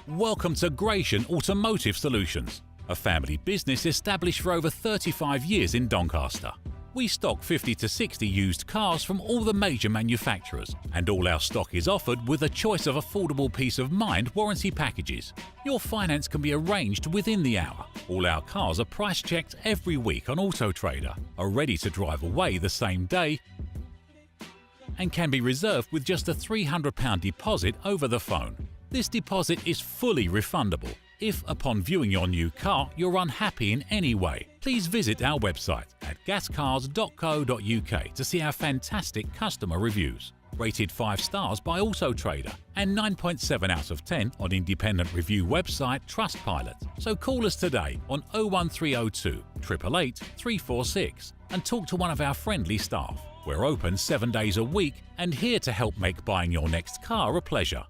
Welcome to Gratian Automotive Solutions, a family business established for over 35 years in Doncaster. We stock 50 to 60 used cars from all the major manufacturers, and all our stock is offered with a choice of affordable peace of mind warranty packages. Your finance can be arranged within the hour. All our cars are price checked every week on Auto Trader, are ready to drive away the same day, and can be reserved with just a £300 deposit over the phone. This deposit is fully refundable. If, upon viewing your new car, you're unhappy in any way, please visit our website at gascars.co.uk to see our fantastic customer reviews. Rated 5 stars by Auto Trader and 9.7 out of 10 on independent review website Trustpilot. So call us today on 01302 888 346 and talk to one of our friendly staff. We're open 7 days a week and here to help make buying your next car a pleasure.